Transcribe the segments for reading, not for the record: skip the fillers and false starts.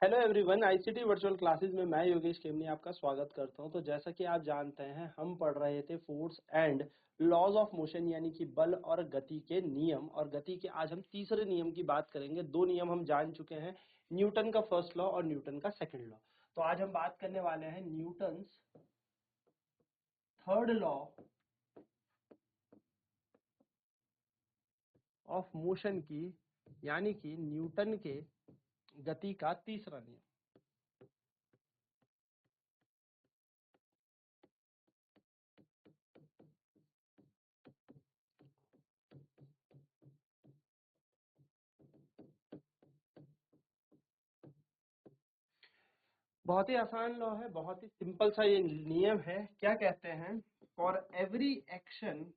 Hello everyone, ICT virtual classes में मैं योगेश केमनी आपका स्वागत करता हूं। तो जैसा कि आप जानते हैं, हम पढ़ रहे थे force and laws of motion, यानी कि बल और गति के नियम। और गति के आज हम तीसरे नियम की बात करेंगे। दो नियम हम जान चुके हैं, न्यूटन का फर्स्ट लॉ और न्यूटन का सेकंड लॉ। तो आज हम बात करने वाले हैं Newton third law of motion की, यानी कि न्यूटन के गति का तीसरा नियम। बहुत ही आसान लॉ है, बहुत ही सिंपल सा ये नियम है। क्या कहते हैं? For every action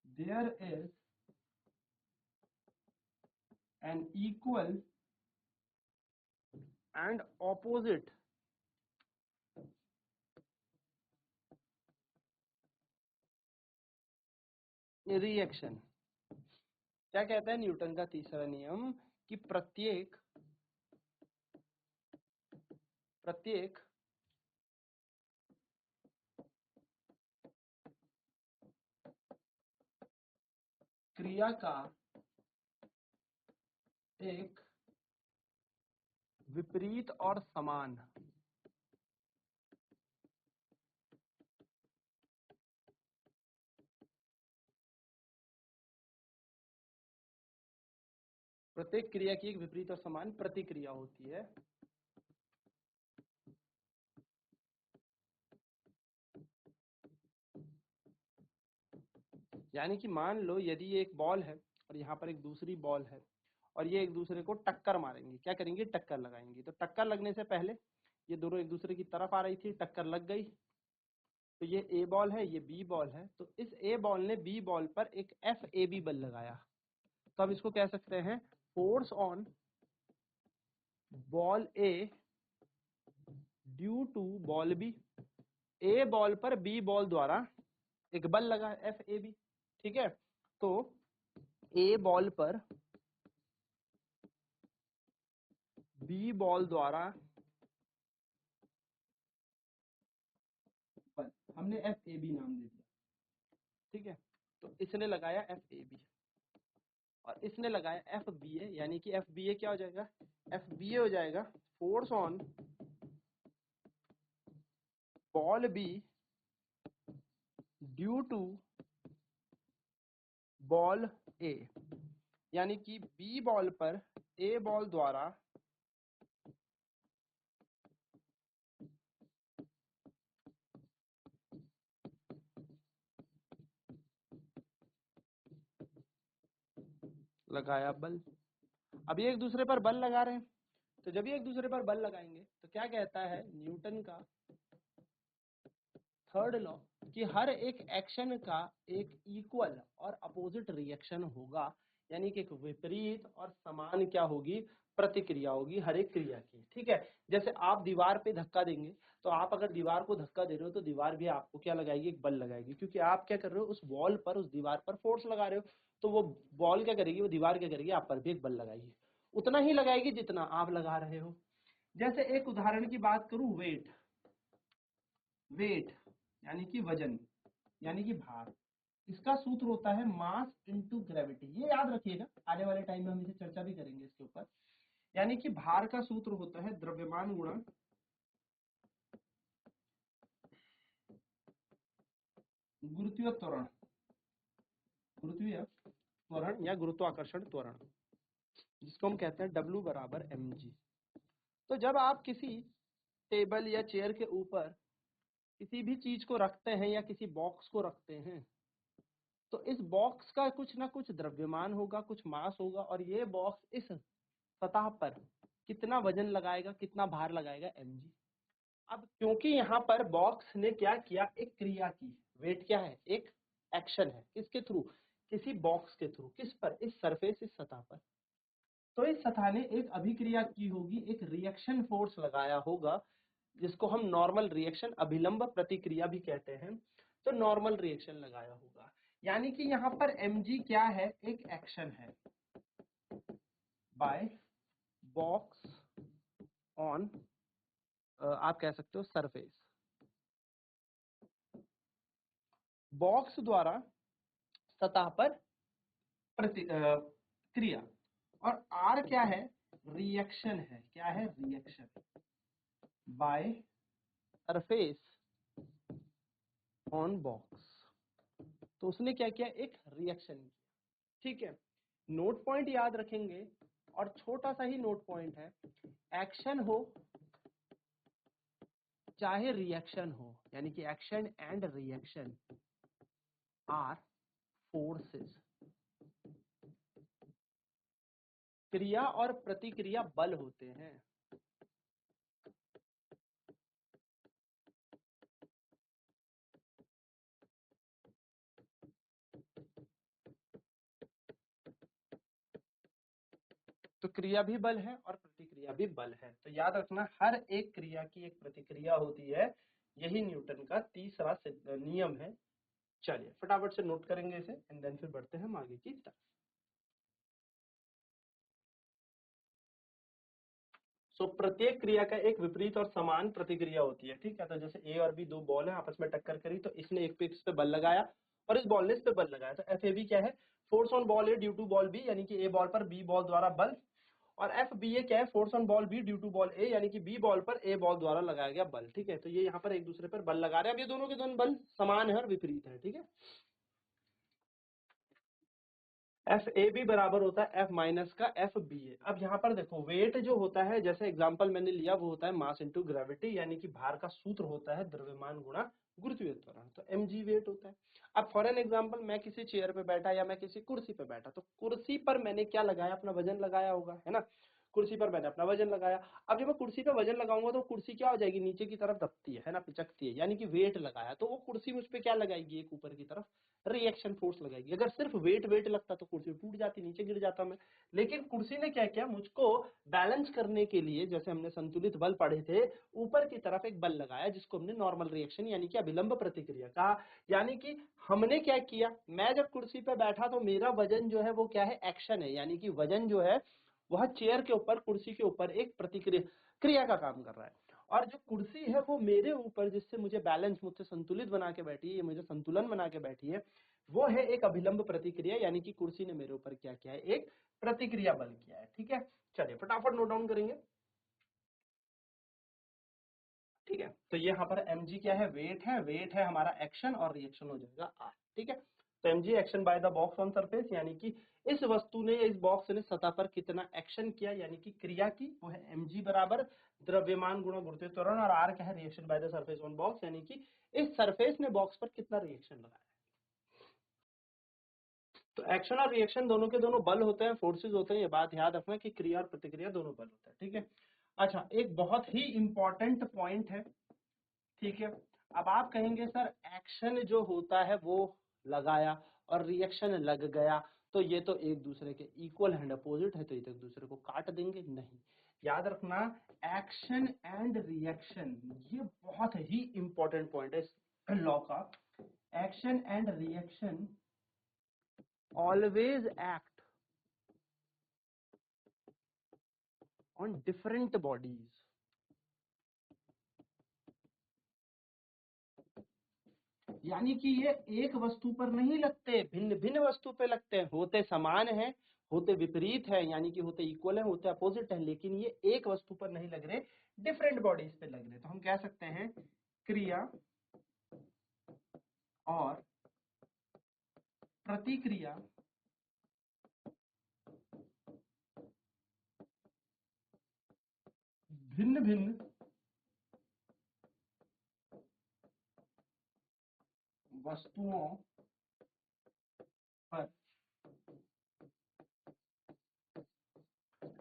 there is an equal and opposite reaction. क्या कहता है न्यूटन का तीसरा नियम? कि प्रत्येक प्रत्येक क्रिया का एक विपरीत और समान प्रत्येक क्रिया की एक विपरीत और समान प्रतिक्रिया होती है। यानी कि मान लो, यदि ये एक बॉल है और यहाँ पर एक दूसरी बॉल है और ये एक दूसरे को टक्कर मारेंगे। क्या करेंगे? टक्कर लगाएंगे। तो टक्कर लगने से पहले ये दोनों एक दूसरे की तरफ आ रही थी, टक्कर लग गई। तो ये ए बॉल है, ये बी बॉल है। तो इस ए बॉल ने बी बॉल पर एक एफ ए बी बल लगाया। तो अब इसको कह सकते हैं force on ball A due to ball B. A ball पर बी बॉल द्वारा एक बल लगा एफ ए बी। ठीक है, तो ए बॉल पर बी बॉल द्वारा बल, हमने एफ ए बी नाम दे दिया। ठीक है, तो इसने लगाया एफ ए बी और इसने लगाया एफ बी ए। यानी कि एफ बी ए क्या हो जाएगा? एफ बी ए हो जाएगा force on ball B due to ball A. यानी कि बी बॉल पर ए बॉल द्वारा लगाया बल। अब ये एक दूसरे पर बल लगा रहे हैं। तो जब ये एक दूसरे पर बल लगाएंगे तो क्या कहता है न्यूटन का थर्ड लॉ? कि हर एक एक्शन का एक इक्वल और अपोजिट रिएक्शन होगा। यानी कि एक विपरीत और समान क्या होगी? प्रतिक्रिया होगी हर एक क्रिया की। ठीक है, जैसे आप दीवार पे धक्का देंगे, तो आप अगर दीवार को धक्का दे रहे हो तो दीवार भी आपको क्या लगाएगी? एक बल लगाएगी, क्योंकि आप क्या कर रहे हो? उस वॉल पर, उस दीवार पर फोर्स लगा रहे हो। तो वो बॉल क्या करेगी? वो दीवार क्या करेगी? आप पर भी एक बल लगाएगी। उतना ही लगाएगी जितना आप लगा रहे हो। जैसे एक उदाहरण की बात करूं, वेट। वेट यानी कि वजन, यानी कि भार। इसका सूत्र होता है मास इनटू ग्रेविटी। ये याद रखिएगा, आने वाले टाइम में हम इसे चर्चा भी करेंगे इसके ऊपर। यानी कि भार का सूत्र होता है द्रव्यमान गुणा गुरुत्वीय त्वरण। गुरुत्वीय त्वरण या गुरुत्वाकर्षण त्वरण, जिसको हम कहते हैं W बराबर mg। तो जब आप किसी टेबल या चेयर के ऊपर किसी भी चीज को रखते हैं या किसी बॉक्स को रखते हैं, तो इस बॉक्स का कुछ ना कुछ द्रव्यमान होगा, कुछ मास होगा, और ये बॉक्स इस सतह पर कितना वजन लगाएगा, कितना भार लगाएगा? mg। अब क्योंकि यहाँ पर बॉक्स ने क्या किया? एक क्रिया की। वेट क्या है? एक एक्शन है। किसके थ्रू? किसी बॉक्स के थ्रू। किस पर? इस सरफेस, इस सतह पर। तो इस सतह ने एक अभिक्रिया की होगी, एक रिएक्शन फोर्स लगाया होगा, जिसको हम नॉर्मल रिएक्शन, अभिलंब प्रतिक्रिया भी कहते हैं। तो नॉर्मल रिएक्शन लगाया होगा। यानी कि यहाँ पर mg क्या है, एक एक्शन है बाय बॉक्स ऑन, आप कह सकते हो सरफेस, बॉक्स द्वारा सतह पर क्रिया। और आर क्या है, रिएक्शन है, क्या है, reaction by surface on box. तो उसने क्या किया, एक रिएक्शन किया, ठीक है। नोट पॉइंट याद रखेंगे, और छोटा सा ही नोट पॉइंट है, एक्शन हो चाहे रिएक्शन हो, यानी कि action and reaction are forces, क्रिया और प्रतिक्रिया बल होते हैं। तो क्रिया भी बल है और प्रतिक्रिया भी बल है। तो याद रखना, हर एक क्रिया की एक प्रतिक्रिया होती है, यही न्यूटन का तीसरा नियम है। चलिए फटाफट से नोट करेंगे इसे, एंड देन फिर बढ़ते हैं हम आगे की तरफ। सो प्रत्येक क्रिया का एक विपरीत और समान प्रतिक्रिया होती है, ठीक है। तो जैसे ए और बी दो बॉल है, आपस में टक्कर करी, तो इसने एक पे इस पे बल लगाया और इस बॉल ने इस पे बल लगाया। तो एफ ए बी क्या है, force on ball A due to ball B, यानी कि ए बॉल पर बी बॉल द्वारा बल। और एफ बी ए क्या है, force on ball B due to ball A, यानी कि बी बॉल पर ए बॉल द्वारा लगाया गया बल, ठीक है। तो ये यहाँ पर एक दूसरे पर बल लगा रहे हैं। अब ये दोनों के दोनों बल समान है और विपरीत है, ठीक है। एफ ए बी बराबर होता है एफ माइनस का एफ बी ए। अब यहाँ पर देखो, वेट जो होता है, जैसे एग्जांपल मैंने लिया, वो होता है मास इनटू ग्रेविटी, यानी कि भार का सूत्र होता है द्रव्यमान गुणा गुरुत्वीय त्वरण, तो mg वेट होता है। अब फॉर एन एग्जांपल, मैं किसी चेयर पे बैठा या मैं किसी कुर्सी पे बैठा, तो कुर्सी पर मैंने क्या लगाया, अपना वजन लगाया होगा, है ना। कुर्सी पर मैंने अपना वजन लगाया। अब जब मैं कुर्सी पे वजन लगाऊंगा तो कुर्सी क्या हो जाएगी, नीचे की तरफ दबती है ना, पिचकती है, यानी कि वेट लगाया, तो वो कुर्सी मुझ पे क्या लगाएगी, एक ऊपर की तरफ रिएक्शन फोर्स लगाएगी। अगर सिर्फ वेट वेट लगता तो कुर्सी टूट जाती, नीचे गिर जाता मैं। लेकिन कुर्सी ने क्या किया, मुझको बैलेंस करने के लिए, जैसे हमने संतुलित बल पढ़े थे, ऊपर की तरफ एक बल लगाया, जिसको हमने नॉर्मल रिएक्शन यानी कि अभिलंब प्रतिक्रिया कहा। यानी कि हमने क्या किया, मैं जब कुर्सी पर बैठा तो मेरा वजन जो है वो क्या है, एक्शन है, यानी कि वजन जो है वह चेयर के ऊपर, कुर्सी के ऊपर एक प्रतिक्रिया क्रिया का काम कर रहा है। और जो कुर्सी है वो मेरे ऊपर, जिससे मुझे बैलेंस, मुझसे संतुलित बना के बैठी है, मुझे संतुलन बना के बैठी है, वो है एक अभिलंब प्रतिक्रिया, यानी कि कुर्सी ने मेरे ऊपर क्या किया है, एक प्रतिक्रिया बल किया है, ठीक है। चलिए फटाफट नोट डाउन करेंगे, ठीक है। तो ये यहाँ पर mg क्या है, वेट है, वेट है हमारा एक्शन, और रिएक्शन हो जाएगा r, ठीक है। तो mg action by the box on surface, यानी कि इस वस्तु ने, इस बॉक्स ने सतह पर कितना एक्शन किया, यानी कि क्रिया की, वो है mg बराबर द्रव्यमान गुणा गुरुत्वीय त्वरण, और r क्या है, reaction by the surface on box, यानी कि इस सरफेस ने बॉक्स पर कितना रिएक्शन लगाया। तो एक्शन और रिएक्शन दोनों के दोनों बल होते हैं, फोर्सेज होते हैं, ये बात याद रखना कि क्रिया और प्रतिक्रिया दोनों बल होता है, ठीक है। अच्छा, एक बहुत ही इंपॉर्टेंट पॉइंट है, ठीक है। अब आप कहेंगे सर, एक्शन जो होता है वो लगाया और रिएक्शन लग गया, तो ये तो एक दूसरे के इक्वल एंड अपोजिट है, तो ये तो एक दूसरे को काट देंगे, नहीं। याद रखना, एक्शन एंड रिएक्शन, ये बहुत ही इंपॉर्टेंट पॉइंट है इस लॉ का। Action and reaction always act on different bodies, यानी कि ये एक वस्तु पर नहीं लगते, भिन्न भिन्न वस्तु पे लगते हैं, होते समान है, होते विपरीत है, यानी कि होते इक्वल है, होते अपोजिट है, लेकिन ये एक वस्तु पर नहीं लग रहे, डिफरेंट बॉडीज पे लग रहे। तो हम कह सकते हैं क्रिया और प्रतिक्रिया भिन्न भिन्न वस्तुओं पर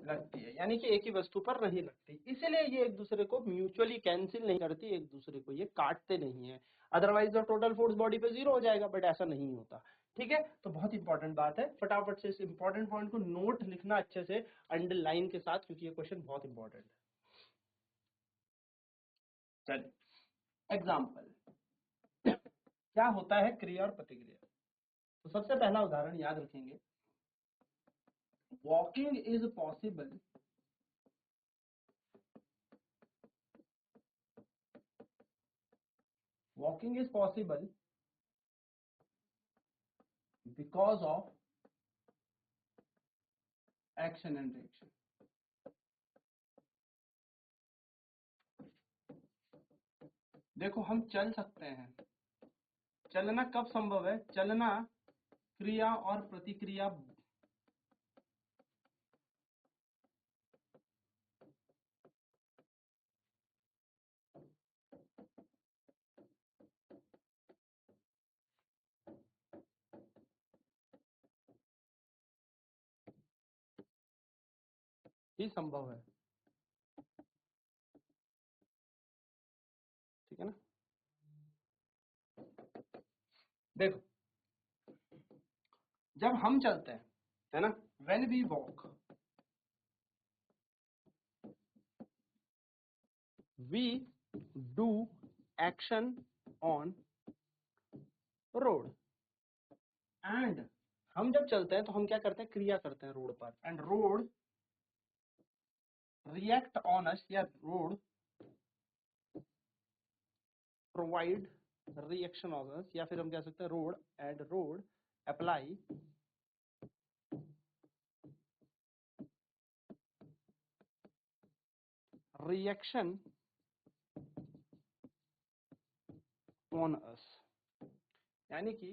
लगती है, यानी कि एक ही वस्तु पर नहीं लगती, इसलिए ये एक दूसरे को म्यूचुअली कैंसिल नहीं करती, एक दूसरे को ये काटते नहीं है। अदरवाइज तो टोटल फोर्स बॉडी पे जीरो हो जाएगा, बट ऐसा नहीं होता, ठीक है। तो बहुत इंपॉर्टेंट बात है, फटाफट से इस इंपॉर्टेंट पॉइंट को नोट लिखना अच्छे से अंडरलाइन के साथ, क्योंकि ये क्वेश्चन बहुत इंपॉर्टेंट है। चलिए एग्जाम्पल, क्या होता है क्रिया और प्रतिक्रिया। तो सबसे पहला उदाहरण याद रखेंगे, walking is possible because of action and reaction. देखो हम चल सकते हैं, चलना कब संभव है? चलना क्रिया और प्रतिक्रिया ही संभव है, ठीक है ना। देखो जब हम चलते हैं, है ना, when we walk, we do action on road, and हम जब चलते हैं तो हम क्या करते हैं? क्रिया करते हैं रोड पर, and road react on us, या road provide reaction on us, या फिर हम कह सकते हैं road apply reaction on us. यानी कि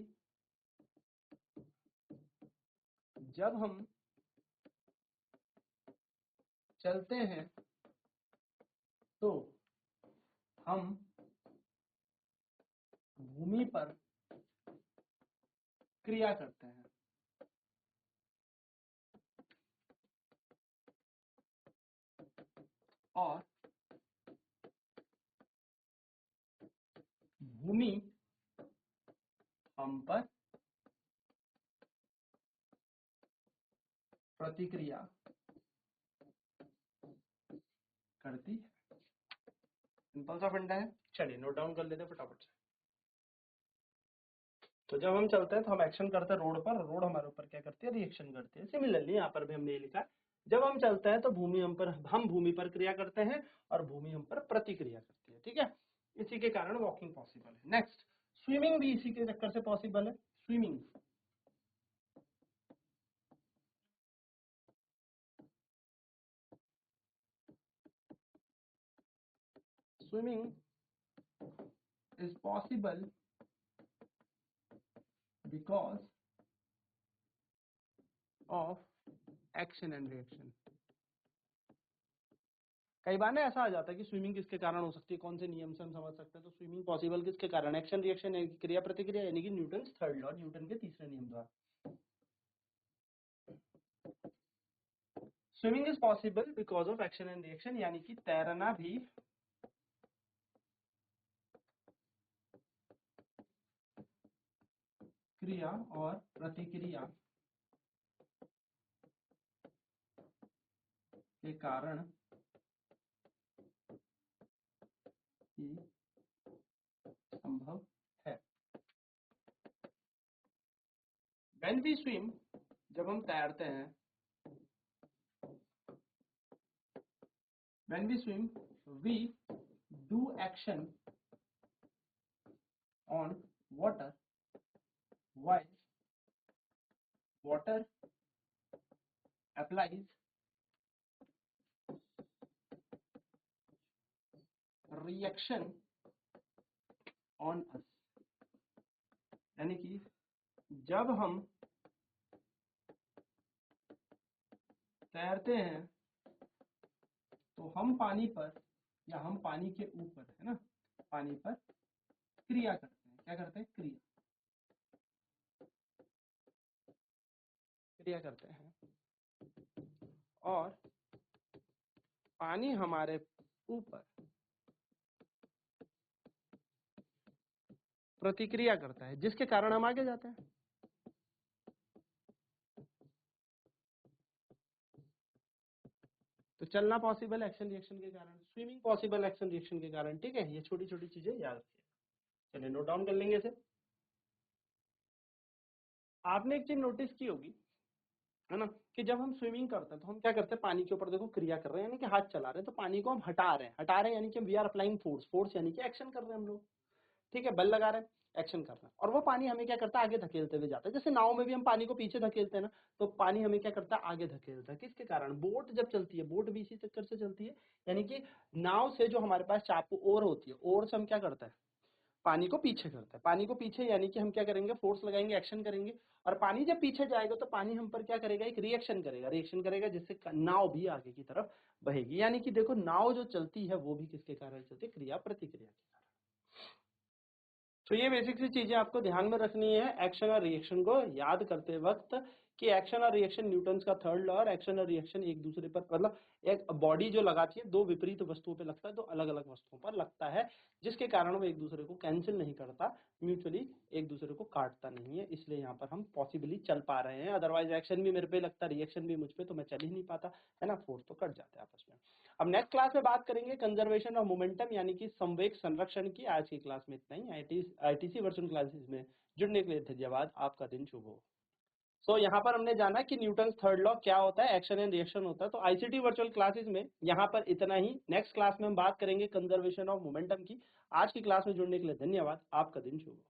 जब हम चलते हैं तो हम भूमि पर क्रिया करते हैं, और भूमि हम पर प्रतिक्रिया करती है। सिंपल सा फंडा है, चलिए नोट डाउन कर लेते हैं फटाफट से। तो जब हम चलते हैं तो हम एक्शन करते हैं रोड पर, रोड हमारे ऊपर क्या करती है? रिएक्शन करती है। सिमिलरली यहाँ पर भी हमने ये लिखा है, जब हम चलते हैं तो हम भूमि पर क्रिया करते हैं और भूमि हम पर प्रतिक्रिया करती है, ठीक है। इसी के कारण वॉकिंग पॉसिबल है। नेक्स्ट, स्विमिंग भी इसी के चक्कर से पॉसिबल है। Swimming is possible because of action and reaction। कई बार ना ऐसा आ जाता है कि स्विमिंग किसके कारण हो सकती है, कौन से नियम से हम समझ सकते हैं? तो स्विमिंग पॉसिबल किसके कारण? एक्शन रिएक्शन, क्रिया प्रतिक्रिया, यानी कि न्यूटन थर्ड लॉ, न्यूटन के तीसरे नियम द्वारा। Swimming is possible because of action and reaction, यानी कि तैरना भी क्रिया और प्रतिक्रिया के कारण ही संभव है। When we swim, जब हम तैरते हैं, when we swim, we do action on water while water applies reaction on us। यानी कि जब हम तैरते हैं तो हम पानी पर, या हम पानी के ऊपर, है ना, पानी पर क्रिया करते हैं। क्या करते हैं? क्रिया करते हैं, और पानी हमारे ऊपर प्रतिक्रिया करता है, जिसके कारण हम आगे जाते हैं। तो चलना पॉसिबल एक्शन रिएक्शन के कारण, स्विमिंग पॉसिबल एक्शन रिएक्शन के कारण, ठीक है। ये छोटी छोटी चीजें याद रखिए। चलिए नोट डाउन कर लेंगे इसे। आपने एक चीज नोटिस की होगी, है ना, कि जब हम स्विमिंग करते हैं तो हम क्या करते हैं, पानी के ऊपर देखो क्रिया कर रहे हैं, यानी कि हाथ चला रहे हैं, तो पानी को हम हटा रहे हैं यानी कि we are applying force, force यानी कि एक्शन कर रहे हैं हम लोग, ठीक है, बल लगा रहे हैं, एक्शन कर रहे हैं, और वो पानी हमें क्या करता है, आगे धकेलते हुए जाता है। जैसे नाव में भी हम पानी को पीछे धकेलते हैं ना, तो पानी हमें क्या करता है, आगे धकेलता है। किसके कारण, बोट जब चलती है, बोट भी इसी चक्कर से चलती है, यानी कि नाव से जो हमारे पास चापू ओर होती है, ओर से हम क्या करते हैं, पानी को पीछे करता है, पानी को पीछे यानी कि हम क्या करेंगे, फोर्स लगाएंगे, एक्शन करेंगे, और पानी जब पीछे जाएगा तो पानी हम पर क्या करेगा, एक रिएक्शन करेगा, जिससे नाव भी आगे की तरफ बहेगी। यानी कि देखो नाव जो चलती है वो भी किसके कारण चलती है, क्रिया प्रतिक्रिया के कारण। तो ये बेसिक सी चीजें आपको ध्यान में रखनी है एक्शन और रिएक्शन को याद करते वक्त, कि एक्शन और रिएक्शन न्यूटन्स का थर्ड लॉ, और एक्शन और रिएक्शन एक दूसरे पर, मतलब एक बॉडी जो लगाती है दो विपरीत वस्तुओं पे लगता है, दो अलग अलग वस्तुओं पर लगता है, जिसके कारण वो एक दूसरे को कैंसिल नहीं करता, म्यूचुअली एक दूसरे को काटता नहीं है, इसलिए यहाँ पर हम पॉसिबली चल पा रहे हैं। अदरवाइज एक्शन भी मेरे पे लगता, रिएक्शन भी मुझ पे, तो मैं चल ही नहीं पाता, है ना, फोर्स तो कट जाते हैं आपस में। अब नेक्स्ट क्लास में बात करेंगे कंजर्वेशन ऑफ मोमेंटम, यानी कि संवेग संरक्षण की। आज की क्लास में इतना ही। आईटीसी वर्चुअल क्लासेस में जुड़ने के लिए धन्यवाद, आपका दिन शुभ हो। सो यहाँ पर हमने जाना कि न्यूटन थर्ड लॉ क्या होता है, एक्शन एंड रिएक्शन होता है। तो आईसीटी वर्चुअल क्लासेस में यहाँ पर इतना ही। नेक्स्ट क्लास में हम बात करेंगे कंजर्वेशन ऑफ मोमेंटम की। आज की क्लास में जुड़ने के लिए धन्यवाद, आपका दिन शुभ हो।